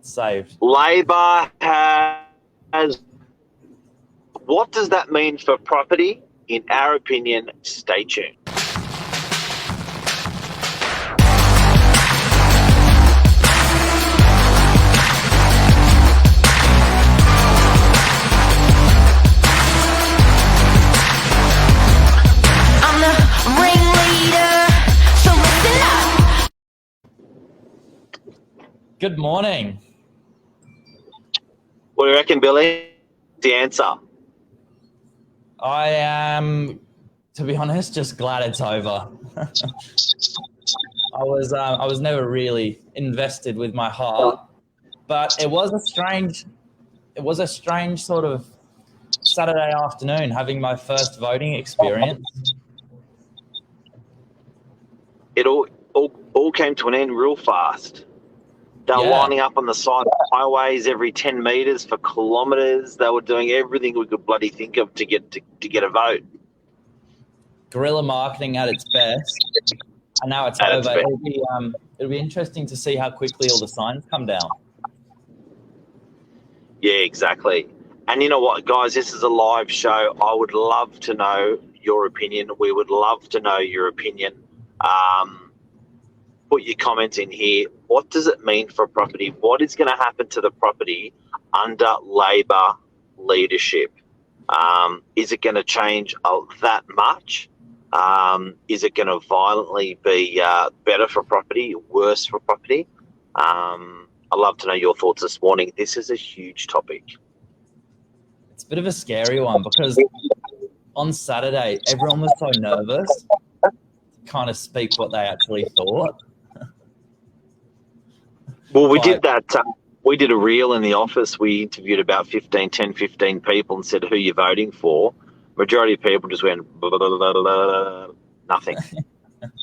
saved. Labor has. What does that mean for property? In our opinion, stay tuned. Good morning. What do you reckon, Billy? The answer. I am, to be honest, just glad it's over. I was never really invested with my heart, but it was a strange sort of Saturday afternoon having my first voting experience. It all came to an end real fast. They were lining up on the side of highways every 10 metres for kilometres. They were doing everything we could bloody think of to get a vote. Guerrilla marketing at its best, and now it's over. It'll be interesting to see how quickly all the signs come down. Yeah, exactly. And you know what, guys? This is a live show. I would love to know your opinion. We would love to know your opinion. Put your comments in here. What does it mean for property? What is going to happen to the property under Labor leadership? Is it going to change that much? Is it going to violently be better for property, worse for property? I'd love to know your thoughts this morning. This is a huge topic. It's a bit of a scary one because on Saturday, everyone was so nervous to kind of speak what they actually thought. Well, we did that. We did a reel in the office. We interviewed about 15 people and said, who you're voting for? Majority of people just went, blah, blah, blah, blah, blah, nothing.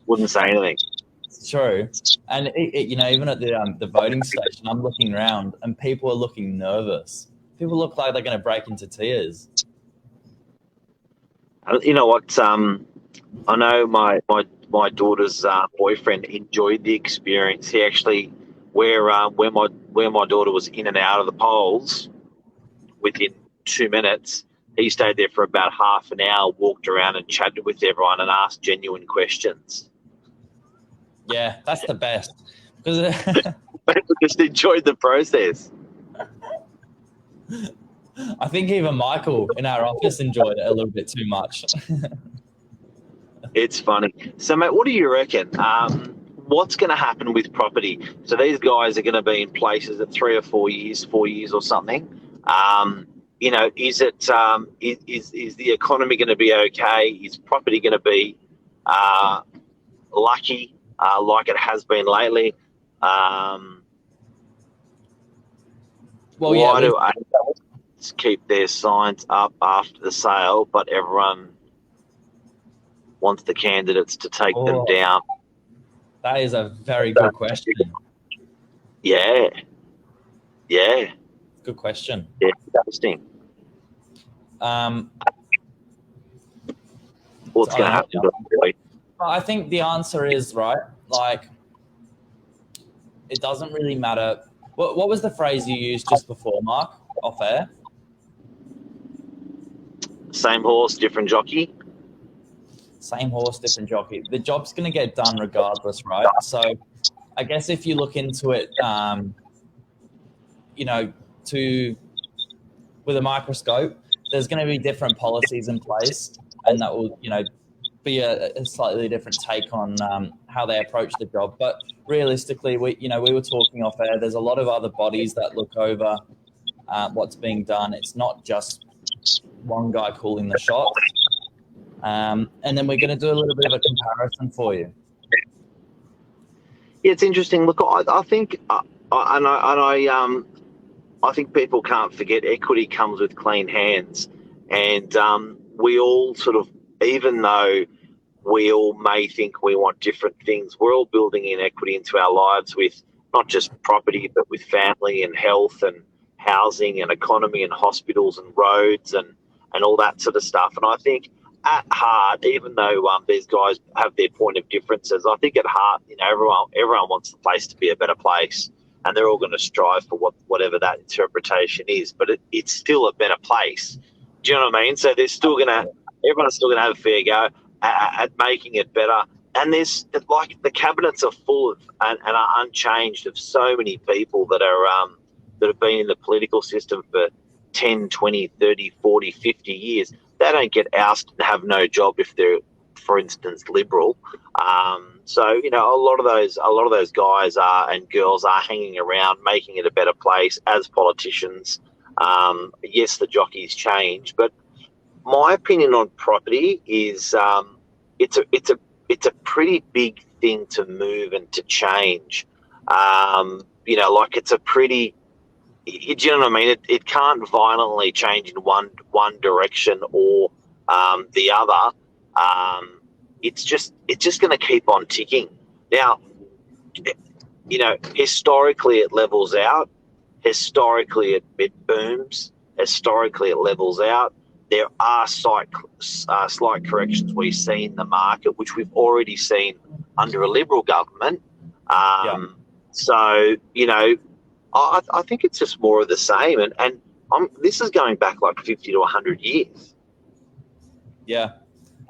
Wouldn't say anything. It's true. And, even at the voting station, I'm looking around and people are looking nervous. People look like they're going to break into tears. You know what? I know my daughter's boyfriend enjoyed the experience. He actually... where my daughter was in and out of the polls within 2 minutes, he stayed there for about half an hour, walked around and chatted with everyone and asked genuine questions. Yeah, that's the best. Because just enjoyed the process. I think even Michael in our office enjoyed it a little bit too much. It's funny. So, mate, what do you reckon? What's going to happen with property? So these guys are going to be in places at 3 or 4 years or something. Is it is the economy going to be okay? Is property going to be lucky like it has been lately? Why do agents keep their signs up after the sale, but everyone wants the candidates to take them down? That is a very good question. Yeah. Good question. Yeah, interesting. What's going to happen? I think the answer is, right, like, it doesn't really matter. What was the phrase you used just before, Mark, off air? Same horse, different jockey. Same horse, different jockey. The job's going to get done regardless, right? So I guess if you look into it, with a microscope, there's going to be different policies in place, and that will, be a slightly different take on how they approach the job. But realistically, we were talking off air. There's a lot of other bodies that look over what's being done. It's not just one guy calling the shots. And then we're going to do a little bit of a comparison for you. Yeah, it's interesting. Look, I think, I think people can't forget equity comes with clean hands, and we all sort of, even though we all may think we want different things, we're all building in equity into our lives with not just property, but with family and health and housing and economy and hospitals and roads and all that sort of stuff. And I think at heart, even though these guys have their point of differences, I think at heart, everyone wants the place to be a better place. and they're all going to strive for whatever that interpretation is. But it's still a better place. Do you know what I mean? So there's still everyone's still going to have a fair go at making it better. And there's like the cabinets are full of and are unchanged of so many people that are that have been in the political system for 10, 20, 30, 40, 50 years. They don't get ousted and have no job if they're, for instance, Liberal. So you know, a lot of those guys and girls are hanging around, making it a better place as politicians. Yes, the jockeys change, but my opinion on property is it's a pretty big thing to move and to change. You know, like it's a pretty. Do you know what I mean? It can't violently change in one direction or the other. It's just going to keep on ticking. Now, you know, historically it levels out. Historically it booms. Historically it levels out. There are slight corrections we see in the market, which we've already seen under a Liberal government. So, you know, I think it's just more of the same. And this is going back like 50 to 100 years. Yeah.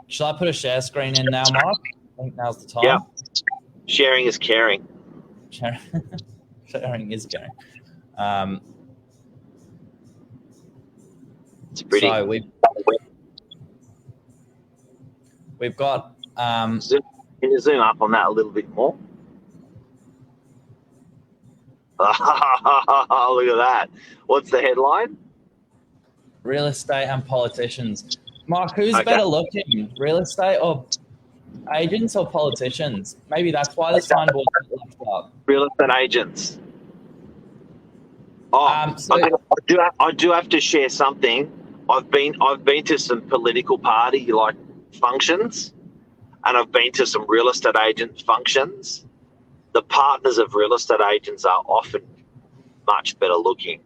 Shall I put a share screen in now, Mark? I think now's the time. Yeah. Sharing is caring. Sharing is caring. It's pretty. So we've got. Can you zoom up on that a little bit more? Look at that. What's the headline? Real estate and politicians. Mark, who's better looking, real estate or agents or politicians? Maybe that's why the signboard left up. Real estate agents. Oh, So I do have to share something. I've been to some political party like functions, and I've been to some real estate agent functions. The partners of real estate agents are often much better looking.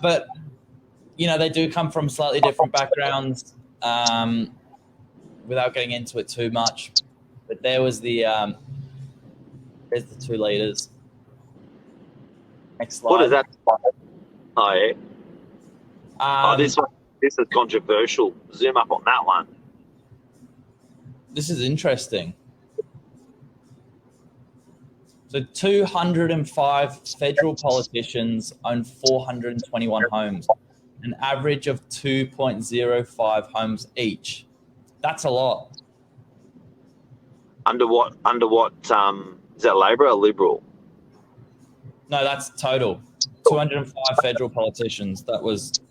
But you know, they do come from slightly different backgrounds. Without getting into it too much, but there's the two leaders. Next slide. What is that? Oh yeah. This is controversial. Zoom up on that one. This is interesting. So 205 federal politicians own 421 homes, an average of 2.05 homes each. That's a lot. Under what is that Labor or Liberal? No, that's total. 205 federal politicians. That was.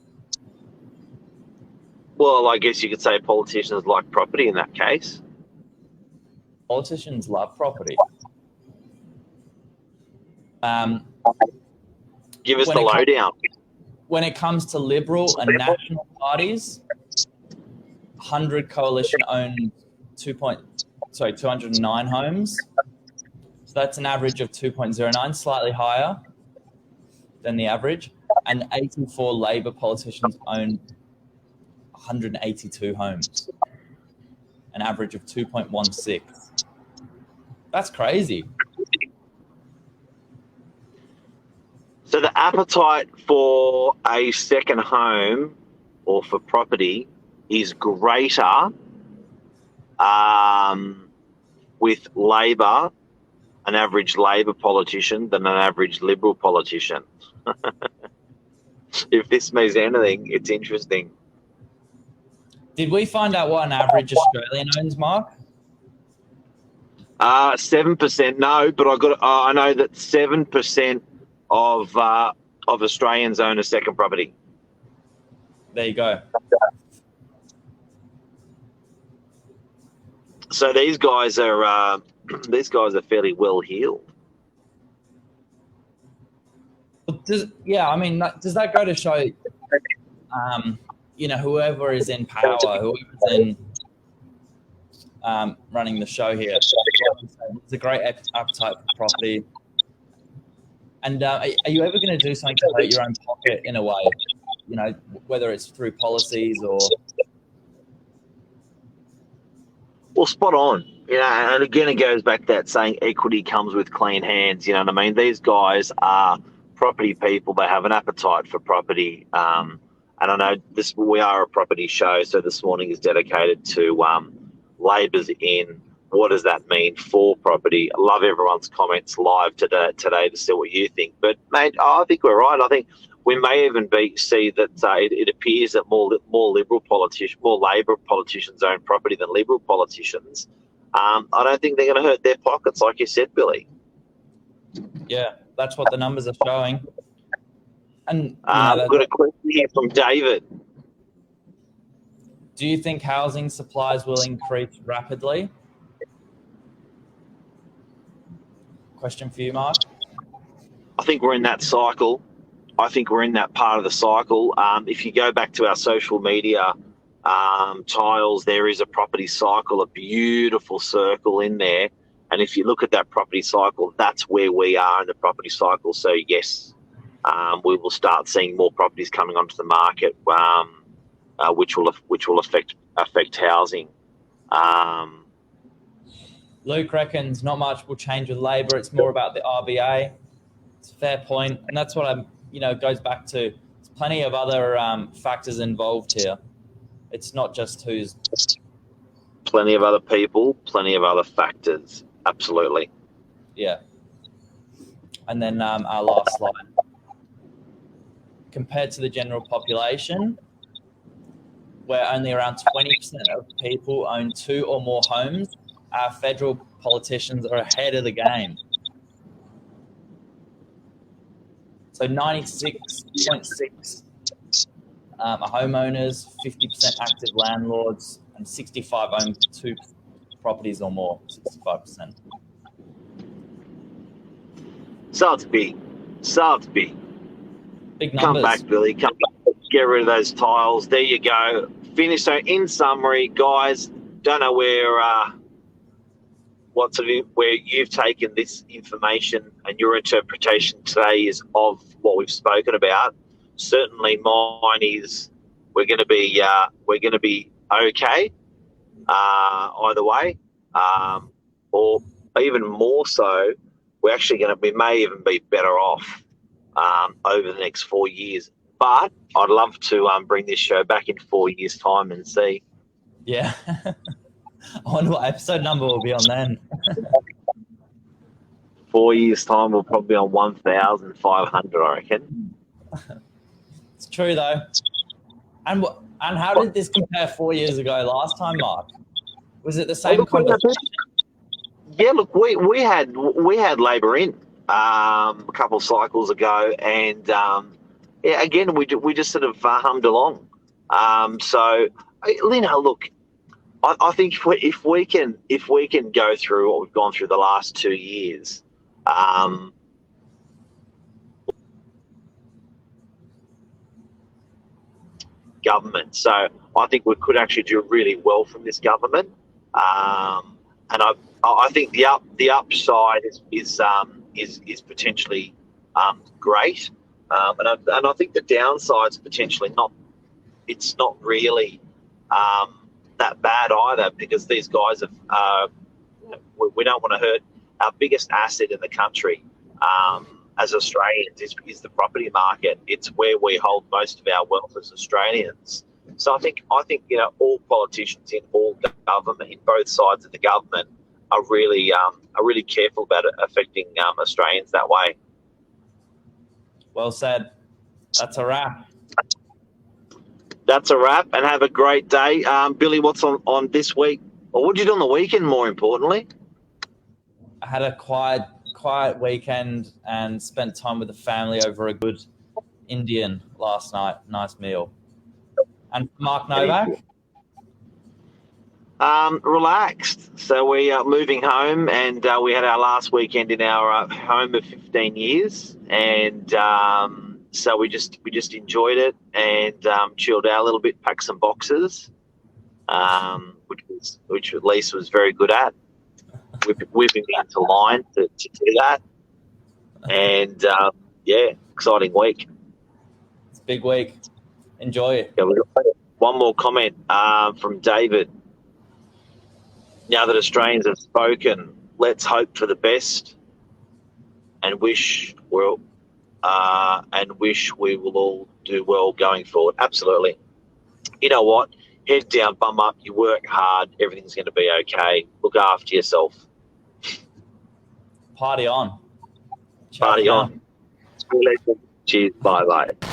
Well, I guess you could say politicians like property in that case. Politicians love property. Give us the lowdown. When it comes to Liberal and national parties, 100 Coalition owned 209 homes. So that's an average of 2.09, slightly higher than the average. And 84 Labor politicians own 182 homes, an average of 2.16. That's crazy. So the appetite for a second home or for property is greater with Labor, an average Labor politician, than an average Liberal politician. If this means anything, it's interesting. Did we find out what an average Australian owns, Mark? 7%, no, but I know that 7% of Australians own a second property. There you go. So these guys are fairly well heeled. Does that go to show, whoever is in power, whoever's in running the show here, it's a great appetite for property. And are you ever going to do something to hurt your own pocket in a way? You know, whether it's through policies or. Well, spot on. You know, and again, it goes back to that saying equity comes with clean hands. You know what I mean? These guys are property people. They have an appetite for property. And I know we are a property show, so this morning is dedicated to Labor's in. What does that mean for property? I love everyone's comments live today to see what you think. But, mate, I think we're right. I think we may even see that it appears that more Labor politicians own property than Liberal politicians. I don't think they're going to hurt their pockets, like you said, Billy. Yeah, that's what the numbers are showing. And I've got a question here from David. Do you think housing supplies will increase rapidly? Question for you, Mark. I think we're in that cycle. I think we're in that part of the cycle. If you go back to our social media tiles, there is a property cycle, a beautiful circle in there. And if you look at that property cycle, that's where we are in the property cycle. So, yes, we will start seeing more properties coming onto the market, which will affect housing. Luke reckons not much will change with Labor. It's more about the RBA. It's a fair point, and that's what goes back to. There's plenty of other factors involved here. It's not just who's. Plenty of other people, plenty of other factors. Absolutely. Yeah. And then our last slide. Compared to the general population, where only around 20% of people own 2 or more homes, our federal politicians are ahead of the game. So 96.6 are homeowners, 50% active landlords, and 65 own 2 properties or more, 65%. Sounds big. Big numbers. Come back, Billy. Come back. Get rid of those tiles. There you go. Finish. So, in summary, guys, don't know where you've taken this information and your interpretation today is of what we've spoken about. Certainly, mine is we're going to be okay either way, or even more so, we may even be better off over the next 4 years. But I'd love to bring this show back in 4 years' time and see. Yeah. I wonder what episode number will be on then. 4 years' time, we'll probably be on 1,500, I reckon. It's true, though. And how did this compare 4 years ago last time, Mark? Was it the same conversation? Yeah, look, we had Labor in a couple of cycles ago, and again we just sort of hummed along. So, Lino, look, I think if we can go through what we've gone through the last 2 years, government. So I think we could actually do really well from this government, and I think the upside is potentially great, and I think the downside's potentially not. It's not really that bad either, because these guys have. We don't want to hurt our biggest asset in the country as Australians is the property market. It's where we hold most of our wealth as Australians. So I think all politicians in all government, in both sides of the government, are really careful about it affecting Australians that way. Well said. That's a wrap. That's a wrap, and have a great day. Billy, what's on this week? Or what did you do on the weekend, more importantly? I had a quiet weekend and spent time with the family over a good Indian last night. Nice meal. And Mark Novak? Relaxed. So we are moving home, and we had our last weekend in our home of 15 years, and so we just enjoyed it and chilled out a little bit, packed some boxes, which at least was very good at, whipping me into line to do that, and exciting week. It's a big week. Enjoy it. Yeah, one more comment from David. now that Australians have spoken, let's hope for the best and wish we will all do well going forward. Absolutely. You know what? Head down, bum up. You work hard. Everything's going to be okay. Look after yourself. Party on. Party on. Cheers. Bye-bye.